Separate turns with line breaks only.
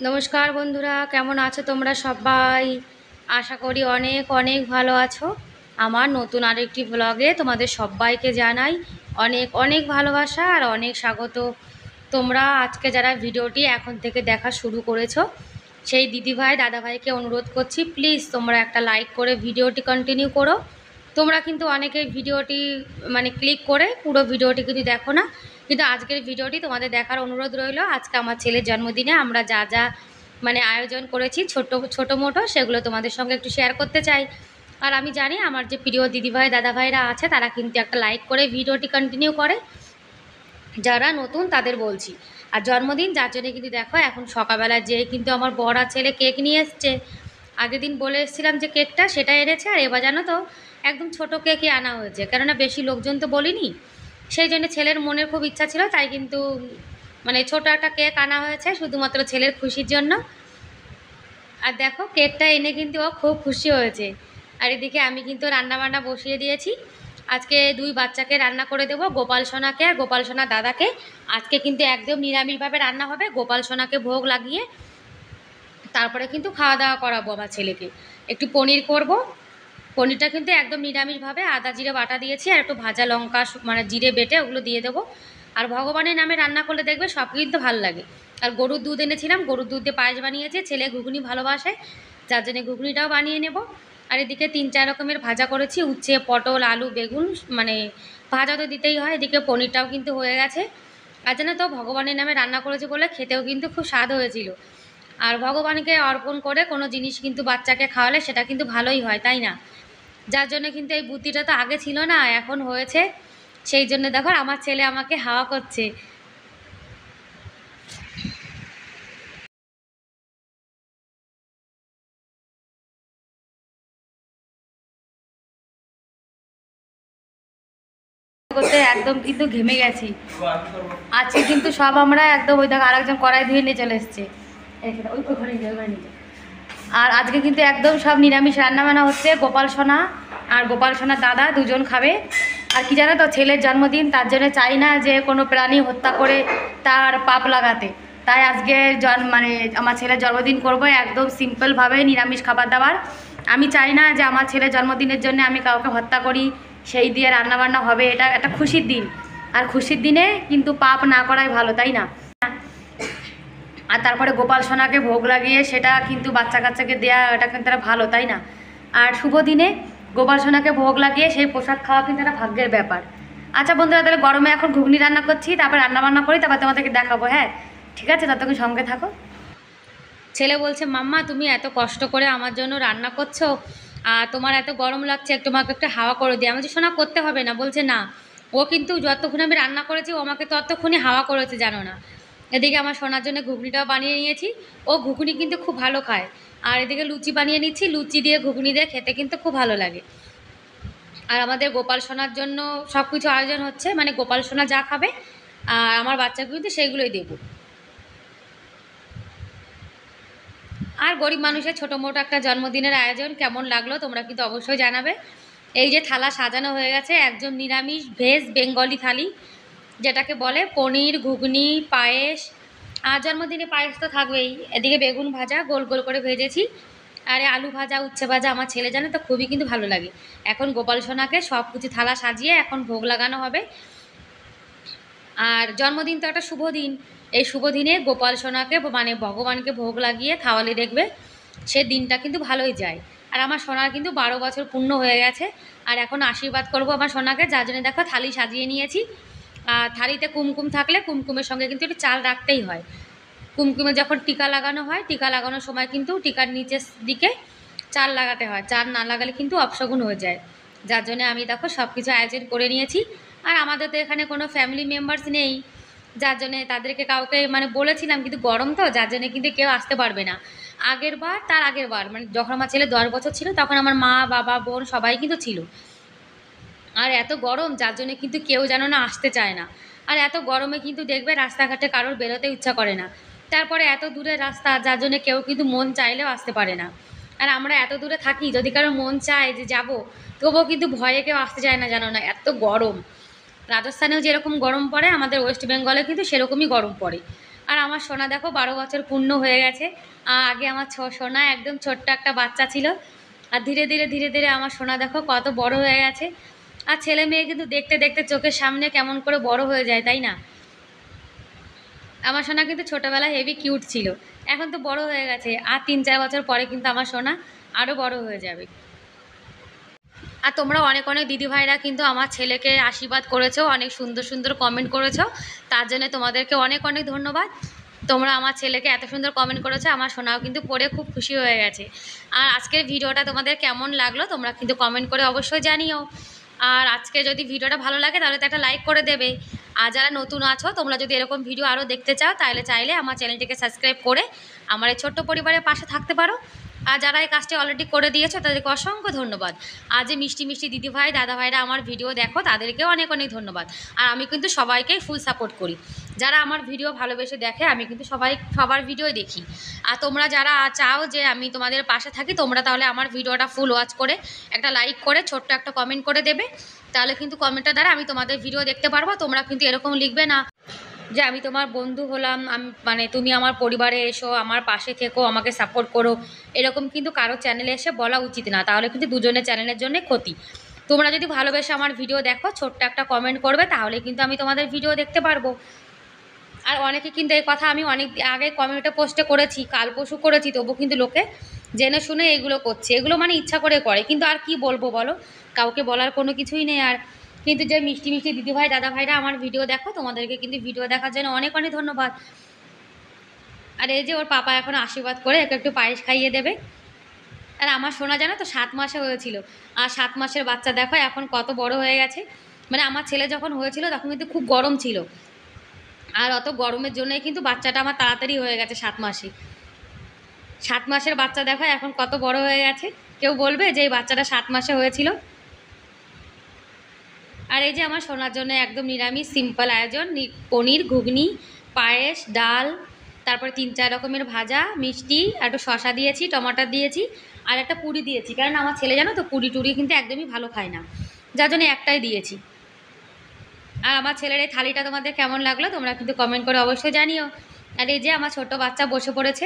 নমস্কার বন্ধুরা, কেমন আছো তোমরা সবাই? আশা করি অনেক অনেক ভালো আছো। আমার নতুন আরেকটি ব্লগে তোমাদের সবাইকে জানাই অনেক অনেক ভালোবাসা আর অনেক স্বাগত। তোমরা আজকে যারা ভিডিওটি এখন থেকে দেখা শুরু করেছো সেই দিদিভাই দাদাভাইকে অনুরোধ করছি, প্লিজ তোমরা একটা লাইক করে ভিডিওটি কন্টিনিউ করো। তোমরা কিন্তু অনেকেই ভিডিওটি ক্লিক করে পুরো ভিডিওটি কিন্তু দেখো না, কিন্তু আজকের ভিডিওটি তোমাদের দেখার অনুরোধ রইল। আজকে আমার ছেলের জন্মদিনে আমরা যা যা আয়োজন করেছি ছোট মোটো, সেগুলো তোমাদের সঙ্গে একটু শেয়ার করতে চাই। আর আমি জানি আমার যে প্রিয় দিদিভাই দাদাভাইরা আছে তারা কিন্তু একটা লাইক করে ভিডিওটি কন্টিনিউ করে, যারা নতুন তাদের বলছি। আর জন্মদিন যার জন্য কিন্তু দেখো এখন সকালবেলা যেয়ে কিন্তু আমার বড় ছেলে কেক নিয়ে এসছে। আগের দিন বলে এসেছিলাম যে কেকটা সেটা এনেছে, আর এবার জানো তো একদম ছোট কেকই আনা হয়েছে, কেননা বেশি লোকজন তো বলিনি। সেই জন্য ছেলের মনের খুব ইচ্ছা ছিল, তাই কিন্তু ছোট একটা কেক আনা হয়েছে শুধুমাত্র ছেলের খুশির জন্য। আর দেখো কেকটা এনে কিন্তু ও খুব খুশি হয়েছে। আর এদিকে আমি কিন্তু রান্নাবান্না বসিয়ে দিয়েছি। আজকে দুই বাচ্চাকে রান্না করে দেবো, গোপাল সোনাকে আর গোপাল সোনার দাদাকে। আজকে কিন্তু একদম নিরামিষভাবে রান্না হবে, গোপাল সোনাকে ভোগ লাগিয়ে তারপরে কিন্তু খাওয়া দাওয়া করাবো আমার ছেলেকে। একটু পনির করব, পনিরটা কিন্তু একদম নিরামিষভাবে আদা জিরে বাটা দিয়েছি, আর একটু ভাজা লঙ্কা জিরে বেটে ওগুলো দিয়ে দেবো। আর ভগবানের নামে রান্না করলে দেখবে সব কিন্তু ভালো লাগে। আর গরুর দুধ এনেছিলাম, গরুর দুধ দিয়ে পায়েস বানিয়েছে, ছেলে ঘুগনি ভালোবাসে যার জন্য ঘুগনিটাও বানিয়ে নেব। আর এদিকে 3-4 রকমের ভাজা করেছি, উচ্ছে পটল আলু বেগুন, ভাজা তো দিতেই হয়। এদিকে পনিরটাও কিন্তু হয়ে গেছে। আর জানো তো ভগবানের নামে রান্না করেছে বলে খেতেও কিন্তু খুব স্বাদ হয়েছিল। আর ভগবানকে অর্পণ করে কোনো জিনিস কিন্তু বাচ্চাকে খাওয়ালে সেটা কিন্তু ভালোই হয়, তাই না? যার জন্য কিন্তু এই বুদ্ধিটা তো আগে ছিল না, এখন হয়েছে। সেই জন্য দেখো আমার ছেলে আমাকে হাওয়া করছে। করতে একদম কিন্তু ঘেমে গেছি আজকে, কিন্তু সব আমরা একদম ওই দেখো আরেকজন কড়াই ধুয়ে নিয়ে চলে এসছে। ওই ঘরে নিয়ে আর আজকে কিন্তু একদম সব নিরামিষ রান্নাবান্না হচ্ছে। গোপাল সোনা আর গোপাল সোনার দাদা দুজন খাবে। আর কি জানো তো, ছেলের জন্মদিন, তার জন্য চাই না যে কোনো প্রাণী হত্যা করে তার পাপ লাগাতে। তাই আজকে আমার ছেলের জন্মদিন করব একদম সিম্পলভাবে, নিরামিষ খাবার দাবার। আমি চাই না যে আমার ছেলের জন্মদিনের জন্য আমি কাউকে হত্যা করি, সেই দিয়ে রান্নাবান্না হবে। এটা একটা খুশির দিন, আর খুশির দিনে কিন্তু পাপ না করাই ভালো, তাই না? আর তারপরে গোপাল সোনাকে ভোগ লাগিয়ে সেটা কিন্তু বাচ্চা কাচ্চাকে দেওয়া, এটা কিন্তু একটা ভালো, তাই না? আর শুভ দিনে গোপাল সোনাকে ভোগ লাগিয়ে সেই প্রসাদ খাওয়া কিন্তু একটা ভাগ্যের ব্যাপার। আচ্ছা বন্ধুরা, তাহলে গরমে এখন ঘুগনি রান্না করছি, তারপর রান্নাবান্না করি, তারপর তোমাদেরকে দেখাবো। হ্যাঁ ঠিক আছে, ততক্ষণ সঙ্গে থাকো। ছেলে বলছে, মাম্মা তুমি এত কষ্ট করে আমার জন্য রান্না করছো, আর তোমার এত গরম লাগছে, তোমাকে একটু হাওয়া করে দিই। আমি বলছি সোনা করতে হবে না। বলছে না, ও কিন্তু যতক্ষণ আমি রান্না করেছি ও আমাকে ততক্ষণই হাওয়া করেছে, জানো না। এদিকে আমার সোনার জন্য ঘুগনিটাও বানিয়ে নিয়েছি, ও ঘুগনি কিন্তু খুব ভালো খায়। আর এদিকে লুচি বানিয়ে নিচ্ছি, লুচি দিয়ে ঘুগনি দিয়ে খেতে কিন্তু খুব ভালো লাগে। আর আমাদের গোপাল সোনার জন্য সব কিছু আয়োজন হচ্ছে, গোপাল সোনা যা খাবে আর আমার বাচ্চাকে কিন্তু সেইগুলোই দেবো। আর গরিব মানুষের ছোটো মোটো একটা জন্মদিনের আয়োজন কেমন লাগলো তোমরা কিন্তু অবশ্যই জানাবে। এই যে থালা সাজানো হয়ে গেছে, একদম নিরামিষ ভেজ বেঙ্গলি থালি, যেটাকে বলে পনির ঘুগনি পায়েস। আর জন্মদিনে পায়েস তো থাকবেই। এদিকে বেগুন ভাজা গোল গোল করে ভেজেছি, আর আলু ভাজা উচ্ছে ভাজা। আমার ছেলে জানে তো খুবই কিন্তু ভালো লাগে। এখন গোপাল সোনাকে সব কিছু থালা সাজিয়ে এখন ভোগ লাগানো হবে। আর জন্মদিন তো একটা শুভ দিন, এই শুভ দিনে গোপাল সোনাকে ভগবানকে ভোগ লাগিয়ে খাওয়ালে দেখবে সে দিনটা কিন্তু ভালোই যায়। আর আমার সোনার কিন্তু 12 বছর পূর্ণ হয়ে গেছে, আর এখন আশীর্বাদ করব আমার সোনাকে, যার জন্য দেখো থালি সাজিয়ে নিয়েছি। আর থালিতে কুমকুম থাকলে কুমকুমের সঙ্গে কিন্তু একটু চাল রাখতেই হয়। কুমকুমে যখন টিকা লাগানো হয়, টিকা লাগানোর সময় কিন্তু টিকার নিচের দিকে চাল লাগাতে হয়, চাল না লাগালে কিন্তু অপশগুন হয়ে যায়। যার জন্য আমি দেখো সব কিছু আয়োজন করে নিয়েছি। আর আমাদের তো এখানে কোনো ফ্যামিলি মেম্বার্স নেই, যার জন্যে তাদেরকে কাউকে বলেছিলাম, কিন্তু গরম তো যার জন্যে কিন্তু কেউ আসতে পারবে না। আগের বার তার আগের বার যখন আমার ছেলে 10 বছর ছিল তখন আমার মা বাবা বোন সবাই কিন্তু ছিল। আর এত গরম যার জন্য কিন্তু কেউ যেন না আসতে চায় না। আর এত গরমে কিন্তু দেখবে রাস্তাঘাটে কারোর বেরোতে ইচ্ছা করে না। তারপরে এত দূরের রাস্তা, যার জন্য কেউ কিন্তু মন চাইলেও আসতে পারে না। আর আমরা এত দূরে থাকি, যদি কারোর মন চায় যে যাব, তবুও কিন্তু ভয়ে কেউ আসতে চায় না, জানো না, এত গরম। রাজস্থানেও যেরকম গরম পড়ে আমাদের ওয়েস্ট বেঙ্গলে কিন্তু সেরকমই গরম পড়ে। আর আমার সোনা দেখো 12 বছর পূর্ণ হয়ে গেছে। আগে আমার সোনা একদম ছোট্ট একটা বাচ্চা ছিল, আর ধীরে ধীরে ধীরে ধীরে আমার সোনা দেখো কত বড় হয়ে গেছে। আর ছেলে মেয়ে কিন্তু দেখতে দেখতে চোখের সামনে কেমন করে বড় হয়ে যায়, তাই না? আমার সোনা কিন্তু ছোটোবেলায় হেভি কিউট ছিল, এখন তো বড় হয়ে গেছে, আর 3-4 বছর পরে কিন্তু আমার সোনা আরও বড় হয়ে যাবে। আর তোমরা অনেক অনেক দিদিভাইরা কিন্তু আমার ছেলেকে আশীর্বাদ করেছো, অনেক সুন্দর সুন্দর কমেন্ট করেছো, তার জন্য তোমাদেরকে অনেক অনেক ধন্যবাদ। তোমরা আমার ছেলেকে এত সুন্দর কমেন্ট করেছো, আমার সোনাও কিন্তু পড়ে খুব খুশি হয়ে গেছে। আর আজকের ভিডিওটা তোমাদের কেমন লাগলো তোমরা কিন্তু কমেন্ট করে অবশ্যই জানিও। আর আজকে যদি ভিডিওটা ভালো লাগে তাহলে তো একটা লাইক করে দেবে। আর যারা নতুন আছো তোমরা যদি এরকম ভিডিও আরও দেখতে চাও তাহলে চাইলে আমার চ্যানেলটিকে সাবস্ক্রাইব করে আমার এই ছোট্ট পরিবারের পাশে থাকতে পারো। আর যারা এই কাজটি অলরেডি করে দিয়েছো তাদেরকে অসংখ্য ধন্যবাদ। আর যে মিষ্টি মিষ্টি দিদিভাই দাদাভাইরা আমার ভিডিও দেখো তাদেরকেও অনেক অনেক ধন্যবাদ। আর আমি কিন্তু সবাইকেই ফুল সাপোর্ট করি, যারা আমার ভিডিও ভালোবেসে দেখে আমি কিন্তু সবার ভিডিওই দেখি। আর তোমরা যারা চাও যে আমি তোমাদের পাশে থাকি তোমরা তাহলে আমার ভিডিওটা ফুল ওয়াচ করে একটা লাইক করে ছোট্ট একটা কমেন্ট করে দেবে, তাহলে কিন্তু কমেন্টটা দ্বারা আমি তোমাদের ভিডিও দেখতে পারবো। তোমরা কিন্তু এরকম লিখবে না যে আমি তোমার বন্ধু হলাম, আমি মানে তুমি আমার পরিবারে এসো, আমার পাশে থেকো, আমাকে সাপোর্ট করো, এরকম কিন্তু কারো চ্যানেলে এসে বলা উচিত না, তাহলে কিন্তু দুজনের চ্যানেলের জন্য ক্ষতি। তোমরা যদি ভালোবেসে আমার ভিডিও দেখো ছোট্ট একটা কমেন্ট করবে তাহলে কিন্তু আমি তোমাদের ভিডিও দেখতে পারবো। আর অনেকে কিন্তু এই কথা আমি অনেক আগে কমিউনিটি পোস্টে করেছি, কাল পরশু করেছি, তবু কিন্তু লোকে জেনে শুনে এগুলো করছে, এগুলো মানে ইচ্ছা করে করে, কিন্তু আর কি বলবো বলো, কাউকে বলার কোনো কিছুই নেই। আর কিন্তু যে মিষ্টি মিষ্টি দিদিভাই দাদাভাইরা আমার ভিডিও দেখো তোমাদেরকে কিন্তু ভিডিও দেখার জন্য অনেক অনেক ধন্যবাদ। আর এই যে ওর পাপা এখন আশীর্বাদ করে একে একটু পায়েস খাইয়ে দেবে। আর আমার সোনা জানো তো 7 মাসে হয়েছিল, আর 7 মাসের বাচ্চা দেখো এখন কত বড় হয়ে গেছে। মানে আমার ছেলে যখন হয়েছিল তখন কিন্তু খুব গরম ছিল, আর অত গরমের জন্যই কিন্তু বাচ্চাটা আমার তাড়াতাড়ি হয়ে গেছে 7 মাসে। 7 মাসের বাচ্চা দেখো এখন কত বড় হয়ে গেছে। কেউ বলবে যে এই বাচ্চাটা 7 মাসে হয়েছিল। আর এই যে আমার সোনার জন্য একদম নিরামিষ সিম্পল আয়োজন, পনির, ঘুগনি, পায়েস, ডাল, তারপরে 3-4 রকমের ভাজা, মিষ্টি, একটু শশা দিয়েছি, টমাটো দিয়েছি, আর একটা পুরি দিয়েছি, কারণ আমার ছেলে জানো তো পুরি টুরি কিন্তু একদমই ভালো খায় না, যার জন্য একটাই দিয়েছি। আর আমার ছেলের এই থালিটা তোমাদের কেমন লাগলো তোমরা কিন্তু কমেন্ট করে অবশ্যই জানিও। আর এই যে আমার ছোট বাচ্চা বসে পড়েছে,